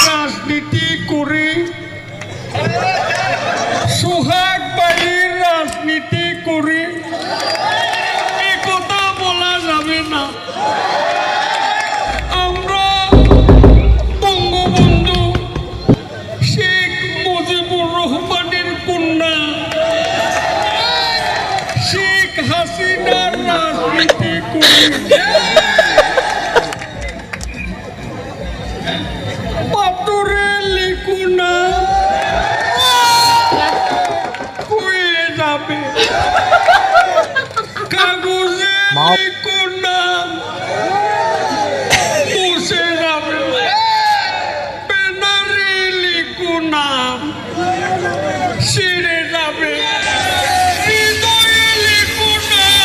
রাজনীতি করে সোহাগ বাড়ির রাজনীতি করে এ কথা বলা যাবে না। আমরা বঙ্গবন্ধু শেখ মুজিবুর রহমানের কন্যা শেখ হাসিনার রাজনীতি করে পাথরে লিখু না হয়ে যাবে, কাগজে লিখু